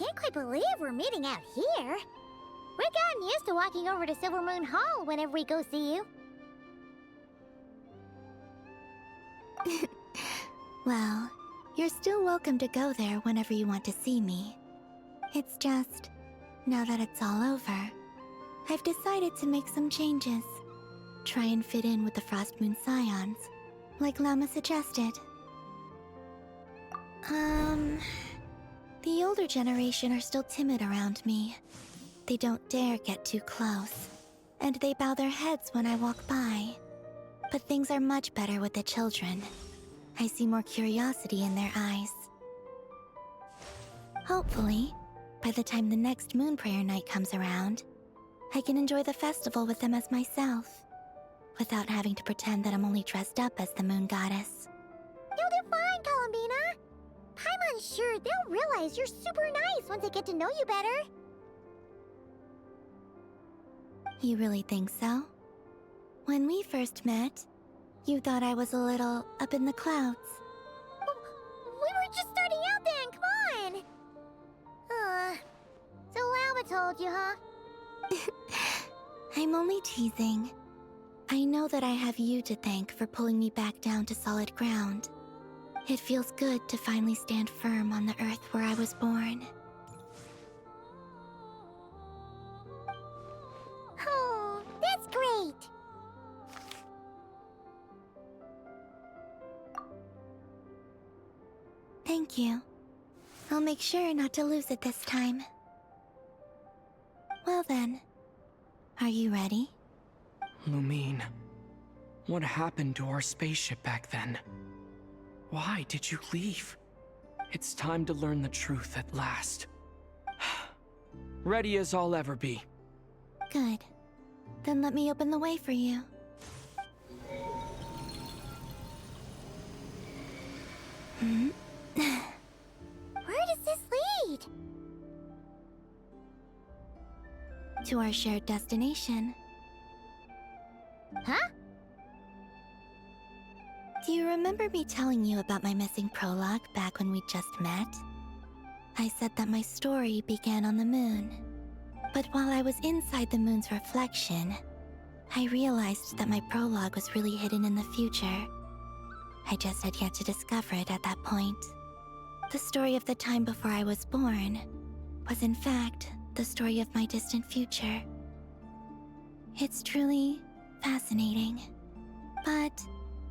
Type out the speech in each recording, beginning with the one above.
can't quite believe we're meeting out here. We've gotten used to walking over to Silver Moon Hall whenever we go see you. Well, you're still welcome to go there whenever you want to see me. It's just, now that it's all over, I've decided to make some changes. Try and fit in with the Frost Moon Scions, like Llama suggested. The older generation are still timid around me. They don't dare get too close, and they bow their heads when I walk by. But things are much better with the children. I see more curiosity in their eyes. Hopefully, by the time the next Moon Prayer Night comes around, I can enjoy the festival with them as myself, without having to pretend that I'm only dressed up as the Moon Goddess. You'll do fine, Columbina. Paimon's sure they'll realize you're super nice once they get to know you better. You really think so? When we first met, you thought I was a little up in the clouds. We were just starting out then, come on! So Llama told you, huh? I'm only teasing. I know that I have you to thank for pulling me back down to solid ground. It feels good to finally stand firm on the earth where I was born. Oh, that's great! Thank you. I'll make sure not to lose it this time. Well then, are you ready? Lumine, what happened to our spaceship back then? Why did you leave? It's time to learn the truth at last. Ready as I'll ever be. Good. Then let me open the way for you. Where does this lead? To our shared destination. Huh? Do you remember me telling you about my missing prologue back when we just met? I said that my story began on the moon. But while I was inside the moon's reflection, I realized that my prologue was really hidden in the future. I just had yet to discover it at that point. The story of the time before I was born was in fact the story of my distant future. It's truly fascinating. But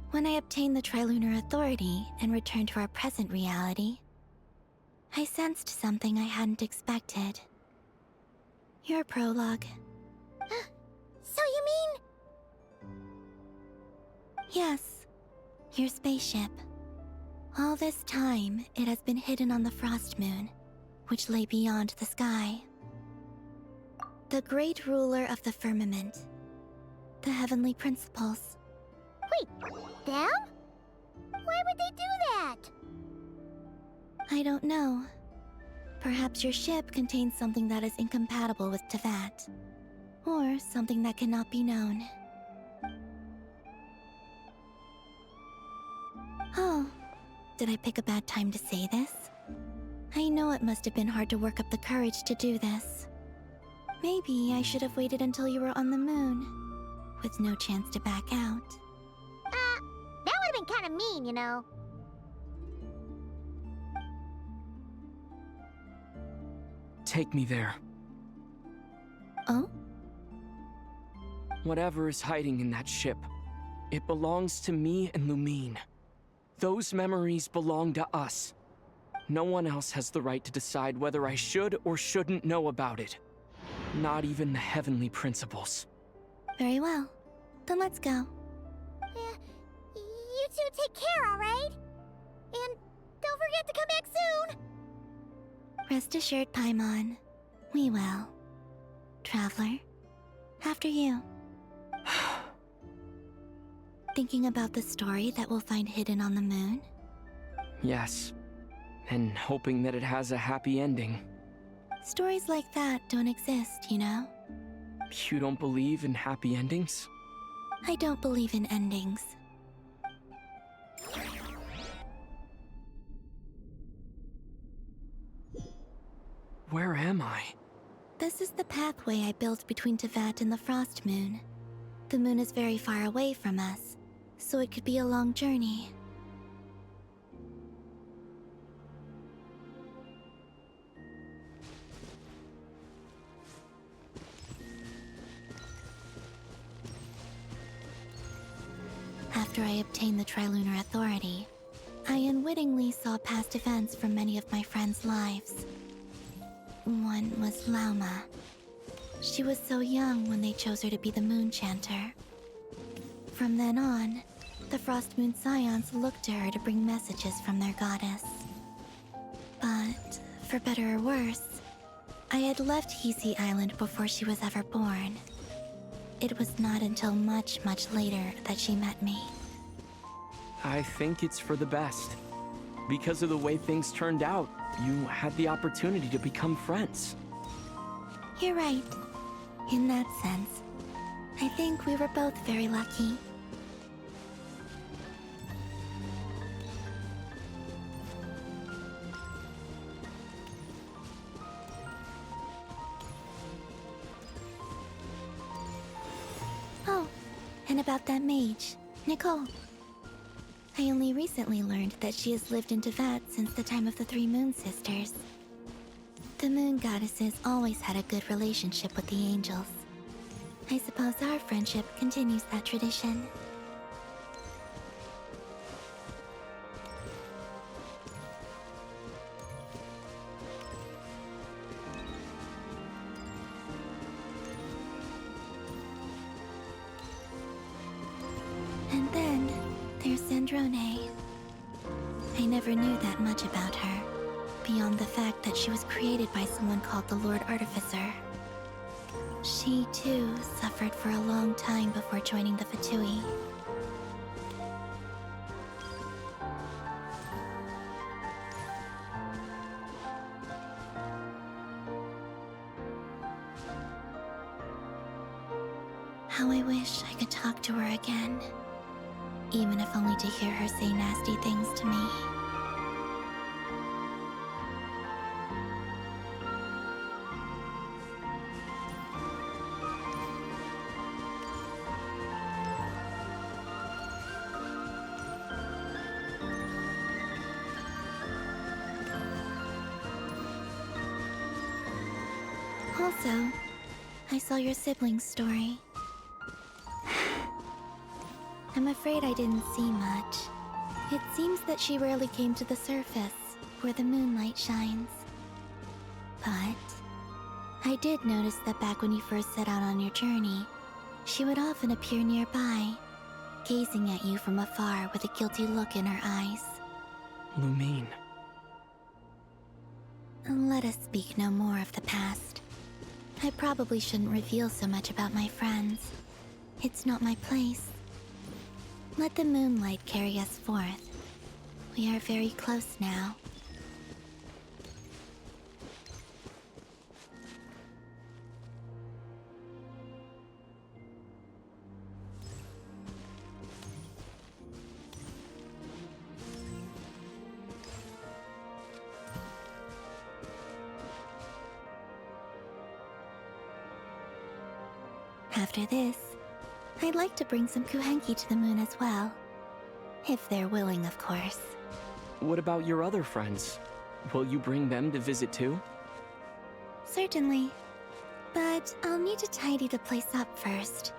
when I obtained the Trilunar Authority and returned to our present reality, I sensed something I hadn't expected. Your prologue. So you mean... Yes, your spaceship. All this time, it has been hidden on the Frost Moon, which lay beyond the sky. The great ruler of the firmament. The heavenly principles. Wait, them? Why would they do that? I don't know. Perhaps your ship contains something that is incompatible with Teyvat. Or something that cannot be known. Oh, did I pick a bad time to say this? I know it must have been hard to work up the courage to do this. Maybe I should have waited until you were on the moon, with no chance to back out. That would have been kind of mean, you know. Take me there. Oh? Whatever is hiding in that ship, it belongs to me and Lumine. Those memories belong to us. No one else has the right to decide whether I should or shouldn't know about it. Not even the heavenly principles. Very well. Then let's go. You two take care, alright? And don't forget to come back soon! Rest assured, Paimon. We will. Traveler, after you. Thinking about the story that we'll find hidden on the moon? Yes, and hoping that it has a happy ending. Stories like that don't exist, you know? You don't believe in happy endings? I don't believe in endings. Where am I? This is the pathway I built between Tevat and the Frost Moon. The moon is very far away from us, so it could be a long journey. After I obtained the Trilunar Authority, I unwittingly saw past events from many of my friends' lives. One was Lauma. She was so young when they chose her to be the Moon Chanter. From then on, the Frost Moon Scions looked to her to bring messages from their goddess. But, for better or worse, I had left Hisi Island before she was ever born. It was not until much, much later that she met me. I think it's for the best. Because of the way things turned out, you had the opportunity to become friends. You're right. In that sense, I think we were both very lucky. Oh, and about that mage, Nicole. I only recently learned that she has lived in Tevat since the time of the Three Moon Sisters. The Moon Goddesses always had a good relationship with the angels. I suppose our friendship continues that tradition. And then there's Sandrone. I never knew that much about her, beyond the fact that she was created by someone called the Lord Artificer. She, too, suffered for a long time before joining the Fatui. How I wish I could talk to her again, even if only to hear her say nasty things to me. Also, I saw your siblings' story. I'm afraid I didn't see much. It seems that she rarely came to the surface, where the moonlight shines. But I did notice that back when you first set out on your journey, she would often appear nearby, gazing at you from afar with a guilty look in her eyes. Lumine. Let us speak no more of the past. I probably shouldn't reveal so much about my friends. It's not my place. Let the moonlight carry us forth. We are very close now. After this, I'd like to bring some Kuhenki to the moon as well. If they're willing, of course. What about your other friends? Will you bring them to visit too? Certainly. But I'll need to tidy the place up first.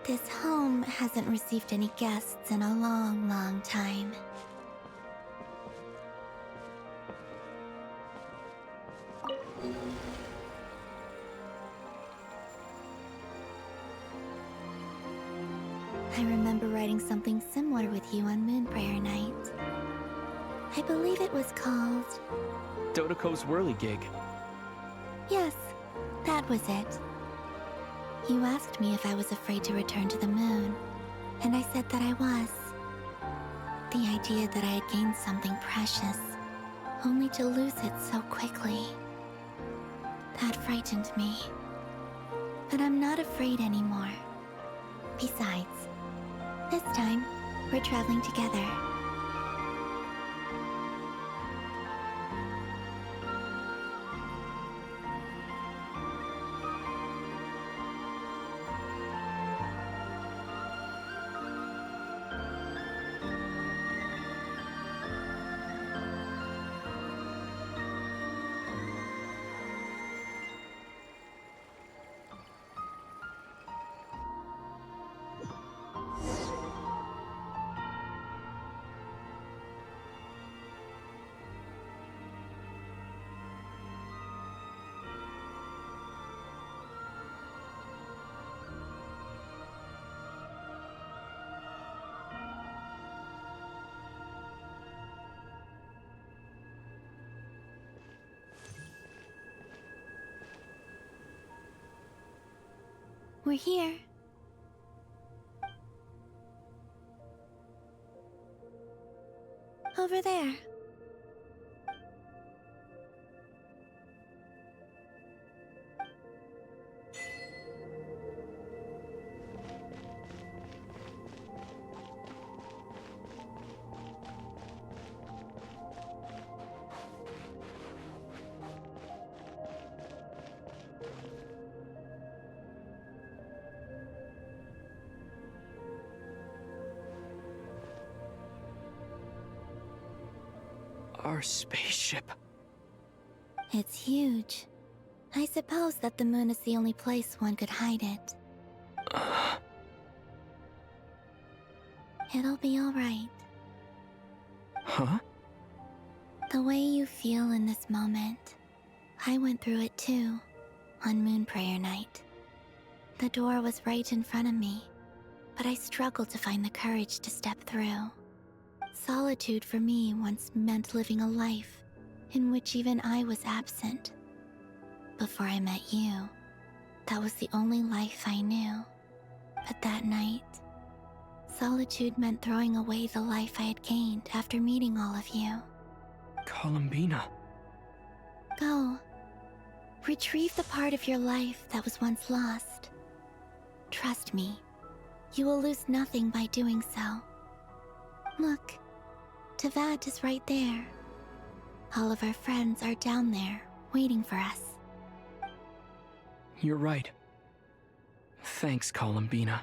This home hasn't received any guests in a long, long time. I remember writing something similar with you on Moon Prayer Night. I believe it was called... Dodoko's Whirligig. Yes, that was it. You asked me if I was afraid to return to the moon, and I said that I was. The idea that I had gained something precious, only to lose it so quickly. That frightened me. But I'm not afraid anymore. Besides, this time, we're traveling together. We're here. Over there. Our spaceship. It's huge. I suppose that the moon is the only place one could hide it. It'll be alright. Huh? The way you feel in this moment, I went through it too, on Moon Prayer Night. The door was right in front of me, but I struggled to find the courage to step through. Solitude for me once meant living a life in which even I was absent. Before I met you, that was the only life I knew. But that night, solitude meant throwing away the life I had gained after meeting all of you. Columbina. Go. Retrieve the part of your life that was once lost. Trust me, you will lose nothing by doing so. Look, Teyvat is right there. All of our friends are down there, waiting for us. You're right. Thanks, Columbina.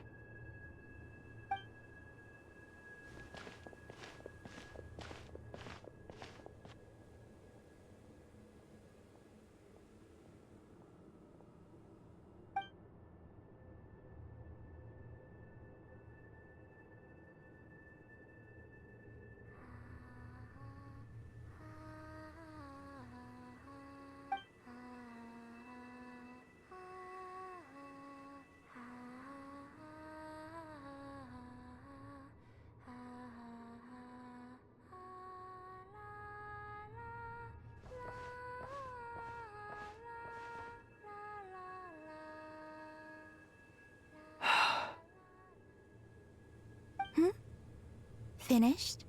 Finished?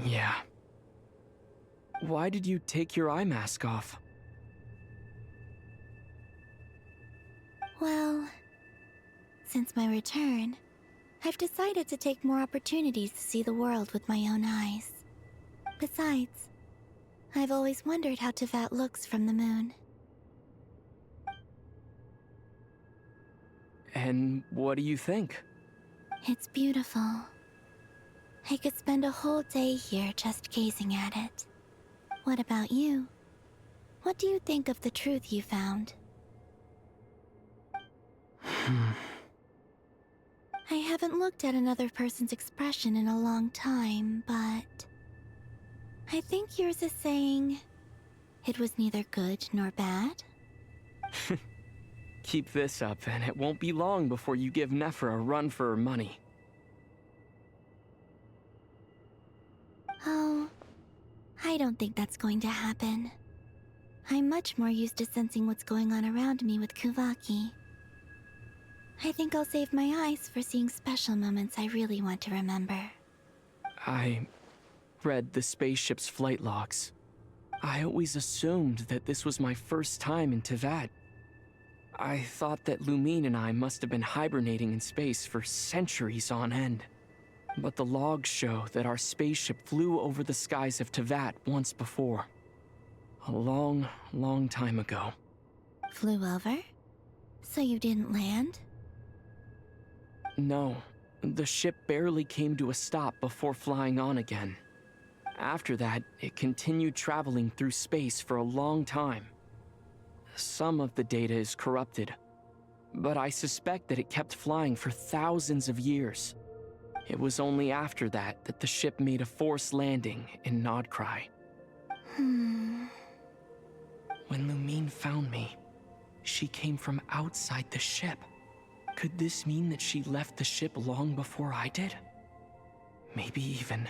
Yeah. Why did you take your eye mask off? Well, since my return, I've decided to take more opportunities to see the world with my own eyes. Besides, I've always wondered how Teyvat looks from the moon. And what do you think? It's beautiful. I could spend a whole day here just gazing at it. What about you? What do you think of the truth you found? I haven't looked at another person's expression in a long time, but I think yours is saying it was neither good nor bad. Keep this up, and it won't be long before you give Nephra a run for her money. Oh, I don't think that's going to happen. I'm much more used to sensing what's going on around me with Kuvaki. I think I'll save my eyes for seeing special moments I really want to remember. I read the spaceship's flight logs. I always assumed that this was my first time in Teyvat. I thought that Lumine and I must have been hibernating in space for centuries on end. But the logs show that our spaceship flew over the skies of Teyvat once before. A long, long time ago. Flew over? So you didn't land? No, the ship barely came to a stop before flying on again. After that, it continued traveling through space for a long time. Some of the data is corrupted, but I suspect that it kept flying for thousands of years. It was only after that that the ship made a forced landing in Nodcry. When Lumine found me, she came from outside the ship. Could this mean that she left the ship long before I did? Maybe even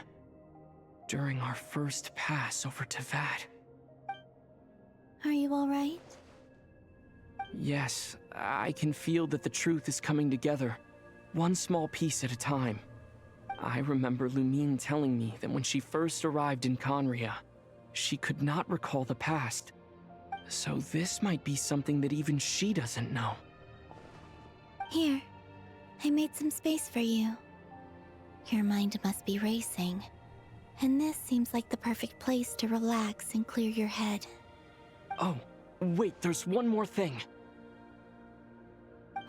during our first pass over Teyvat. Are you alright? Yes, I can feel that the truth is coming together, one small piece at a time. I remember Lumine telling me that when she first arrived in Conria, she could not recall the past. So this might be something that even she doesn't know. Here, I made some space for you. Your mind must be racing, and this seems like the perfect place to relax and clear your head. Oh, wait, there's one more thing.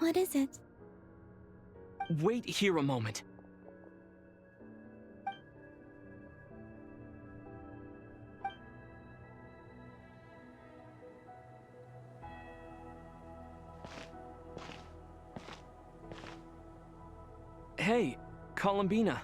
What is it? Wait here a moment. Hey, Columbina.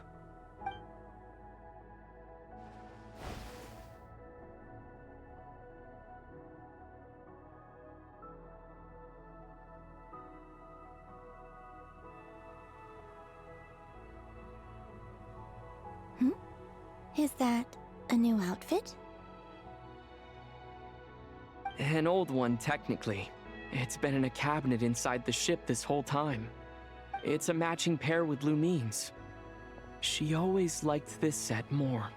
Is that a new outfit? An old one, technically. It's been in a cabinet inside the ship this whole time. It's a matching pair with Lumine's. She always liked this set more.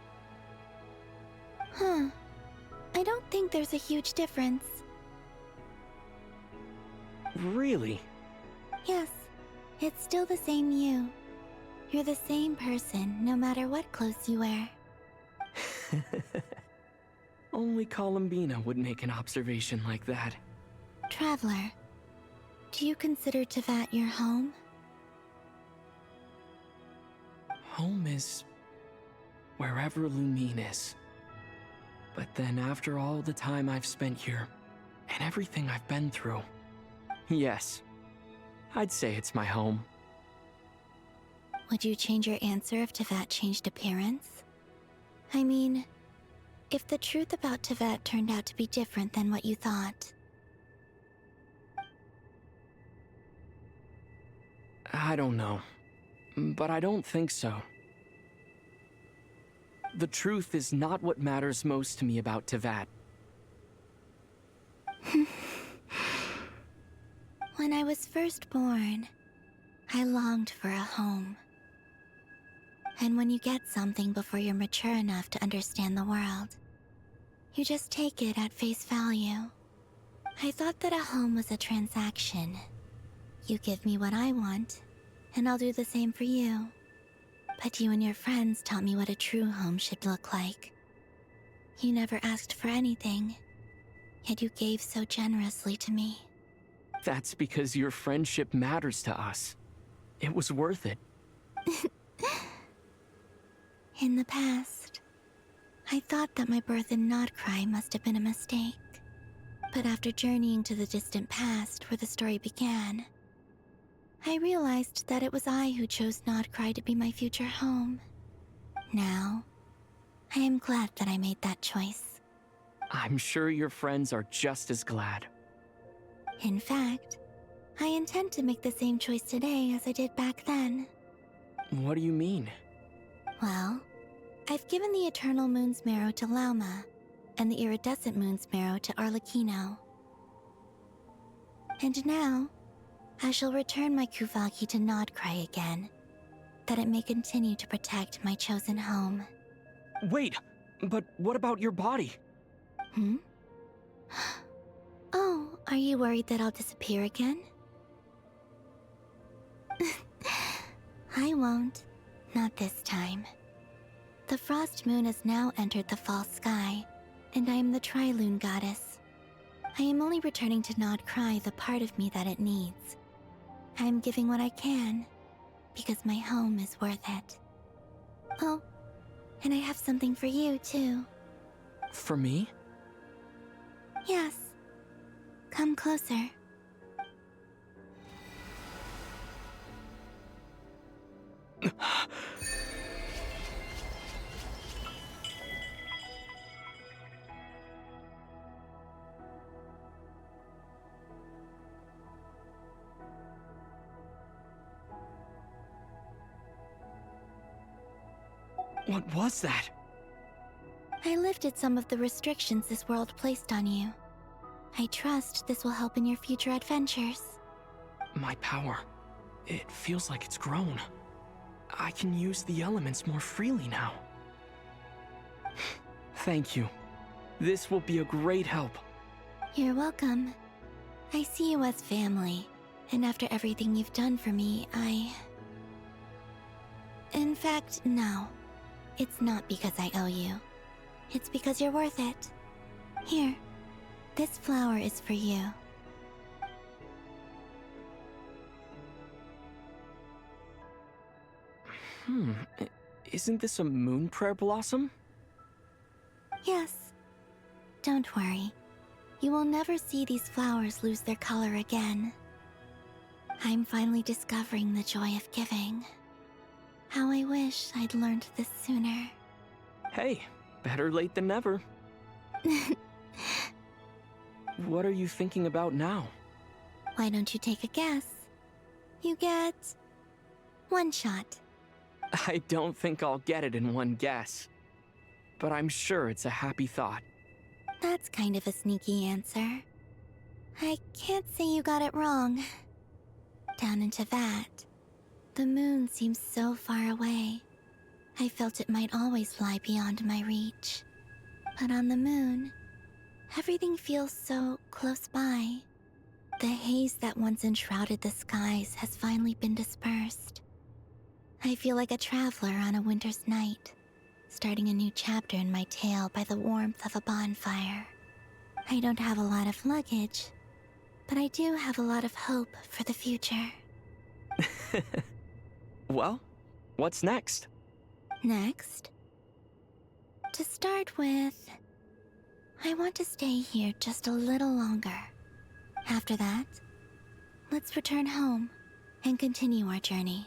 Huh. I don't think there's a huge difference. Really? Yes, it's still the same you. You're the same person, no matter what clothes you wear. Only Columbina would make an observation like that. Traveler, do you consider Teyvat your home? Home is wherever Lumine is. But then after all the time I've spent here, and everything I've been through, yes, I'd say it's my home. Would you change your answer if Teyvat changed appearance? I mean, if the truth about Teyvat turned out to be different than what you thought. I don't know, but I don't think so. The truth is not what matters most to me about Teyvat. When I was first born, I longed for a home. And when you get something before you're mature enough to understand the world, you just take it at face value. I thought that a home was a transaction. You give me what I want, and I'll do the same for you. But you and your friends taught me what a true home should look like. You never asked for anything, yet you gave so generously to me. That's because your friendship matters to us. It was worth it. In the past, I thought that my birth in Nodcry must have been a mistake. But after journeying to the distant past where the story began, I realized that it was I who chose Nodcry to be my future home. Now, I am glad that I made that choice. I'm sure your friends are just as glad. In fact, I intend to make the same choice today as I did back then. What do you mean? Well, I've given the Eternal Moon's Marrow to Lauma, and the Iridescent Moon's Marrow to Arlecchino. And now, I shall return my Kuvagi to Nodcry again, that it may continue to protect my chosen home. Wait, but what about your body? Oh, are you worried that I'll disappear again? I won't. Not this time. The Frost Moon has now entered the false sky, and I am the Trilune Goddess. I am only returning to Nodcry the part of me that it needs. I am giving what I can, because my home is worth it. Oh, and I have something for you, too. For me? Yes. Come closer. What was that? I lifted some of the restrictions this world placed on you. I trust this will help in your future adventures. My power, it feels like it's grown. I can use the elements more freely now. Thank you. This will be a great help. You're welcome. I see you as family, and after everything you've done for me, In fact, no. It's not because I owe you. It's because you're worth it. Here, this flower is for you. Isn't this a moon prayer blossom? Yes. Don't worry. You will never see these flowers lose their color again. I'm finally discovering the joy of giving. How I wish I'd learned this sooner. Hey, better late than never. What are you thinking about now? Why don't you take a guess? You get... one shot. I don't think I'll get it in one guess. But I'm sure it's a happy thought. That's kind of a sneaky answer. I can't say you got it wrong. Down into that, the moon seems so far away. I felt it might always lie beyond my reach. But on the moon, everything feels so close by. The haze that once enshrouded the skies has finally been dispersed. I feel like a traveler on a winter's night, starting a new chapter in my tale by the warmth of a bonfire. I don't have a lot of luggage, but I do have a lot of hope for the future. Well, what's next? Next? To start with, I want to stay here just a little longer. After that, let's return home and continue our journey.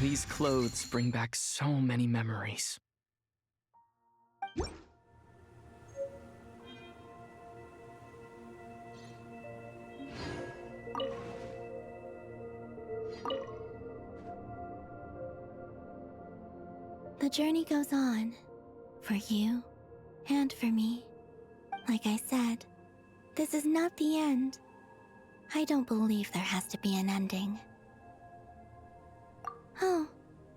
These clothes bring back so many memories. The journey goes on, for you and for me. Like I said, this is not the end. I don't believe there has to be an ending. Oh,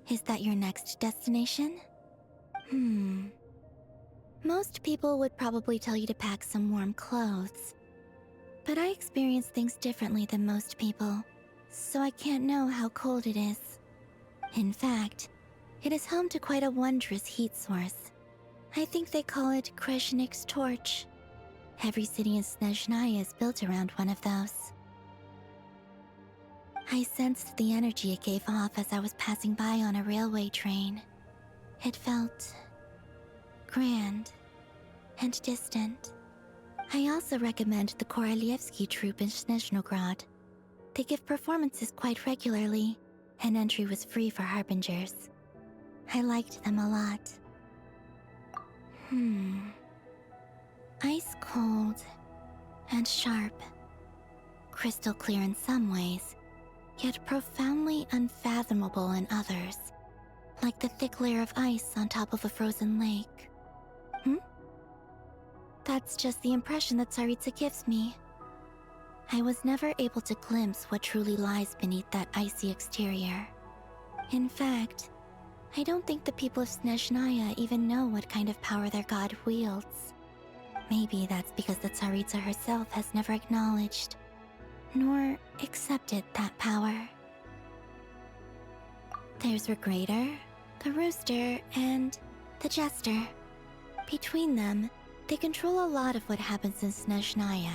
is that your next destination? Most people would probably tell you to pack some warm clothes. But I experience things differently than most people, so I can't know how cold it is. In fact, it is home to quite a wondrous heat source. I think they call it Kreshnik's torch. Every city in Snezhnaya is built around one of those. I sensed the energy it gave off as I was passing by on a railway train. It felt grand and distant. I also recommend the Korolievsky troupe in Snezhnograd. They give performances quite regularly, and entry was free for harbingers. I liked them a lot. Ice cold and sharp. Crystal clear in some ways, yet profoundly unfathomable in others. Like the thick layer of ice on top of a frozen lake. That's just the impression that Tsaritsa gives me. I was never able to glimpse what truly lies beneath that icy exterior. In fact, I don't think the people of Snezhnaya even know what kind of power their god wields. Maybe that's because the Tsaritsa herself has never acknowledged, nor accepted that power. There's Regrator, the Rooster, and the Jester. Between them, they control a lot of what happens in Snezhnaya,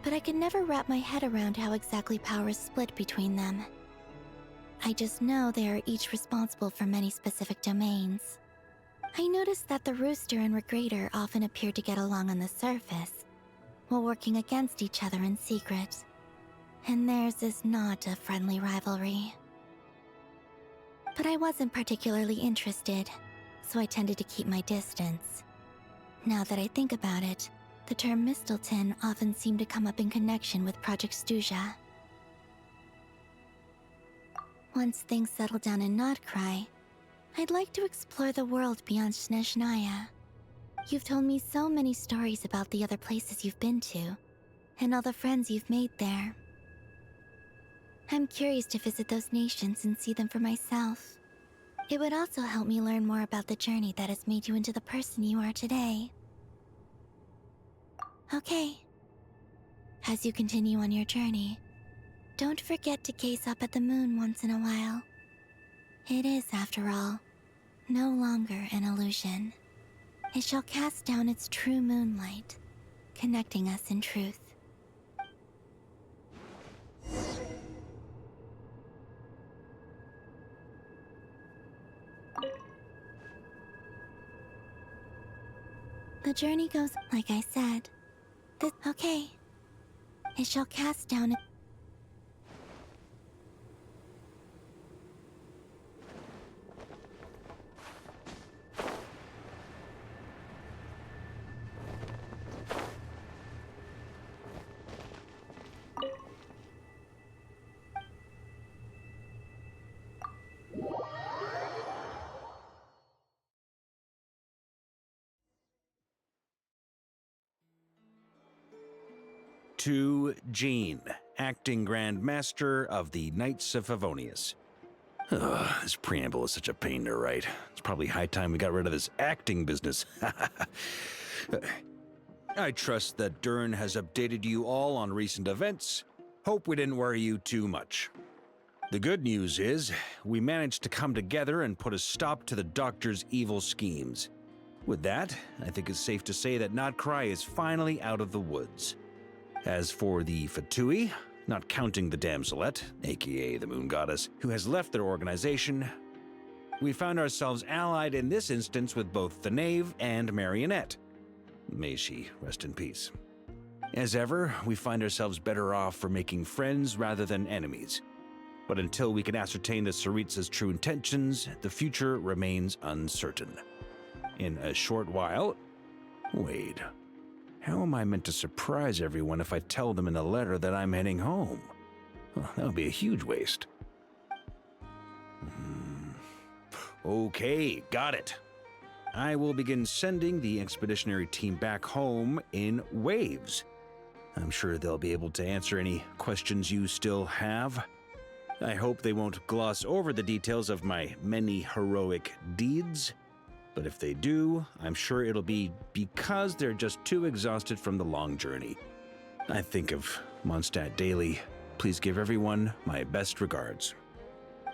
but I can never wrap my head around how exactly power is split between them. I just know they are each responsible for many specific domains. I noticed that the Rooster and Regrator often appear to get along on the surface, while working against each other in secret. And theirs is not a friendly rivalry. But I wasn't particularly interested, so I tended to keep my distance. Now that I think about it, the term Mistelton often seemed to come up in connection with Project Stuja. Once things settle down in Notcry, I'd like to explore the world beyond Snezhnaya. You've told me so many stories about the other places you've been to, and all the friends you've made there. I'm curious to visit those nations and see them for myself. It would also help me learn more about the journey that has made you into the person you are today. Okay. As you continue on your journey, don't forget to gaze up at the moon once in a while. It is, after all, no longer an illusion. It shall cast down its true moonlight, connecting us in truth. The journey goes, like I said. Okay. It shall cast down its... To Jean, acting Grand Master of the Knights of Favonius. Ugh, this preamble is such a pain to write. It's probably high time we got rid of this acting business. I trust that Dern has updated you all on recent events. Hope we didn't worry you too much. The good news is, we managed to come together and put a stop to the Doctor's evil schemes. With that, I think it's safe to say that Notcry is finally out of the woods. As for the Fatui, not counting the Damselette, aka the Moon Goddess, who has left their organization, we found ourselves allied in this instance with both the Knave and Marionette. May she rest in peace. As ever, we find ourselves better off for making friends rather than enemies. But until we can ascertain the Tsaritsa's true intentions, the future remains uncertain. In a short while... Wait... How am I meant to surprise everyone if I tell them in a letter that I'm heading home? Well, that would be a huge waste. Okay, got it. I will begin sending the expeditionary team back home in waves. I'm sure they'll be able to answer any questions you still have. I hope they won't gloss over the details of my many heroic deeds. But if they do, I'm sure it'll be because they're just too exhausted from the long journey. I think of Mondstadt daily. Please give everyone my best regards.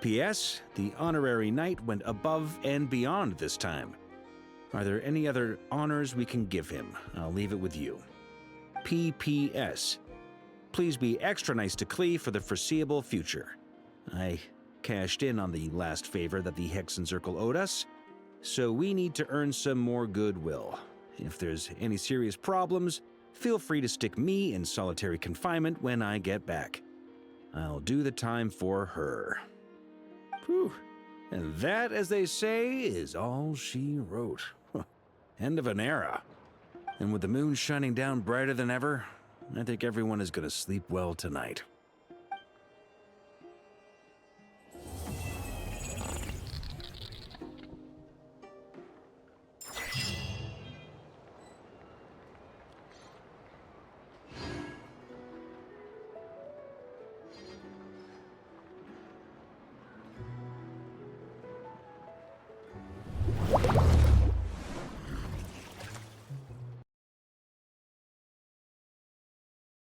P.S. The honorary knight went above and beyond this time. Are there any other honors we can give him? I'll leave it with you. P.P.S. Please be extra nice to Klee for the foreseeable future. I cashed in on the last favor that the Hexen Circle owed us, so we need to earn some more goodwill. If there's any serious problems, feel free to stick me in solitary confinement when I get back. I'll do the time for her. Whew. And that, as they say, is all she wrote. End of an era. And with the moon shining down brighter than ever, I think everyone is going to sleep well tonight.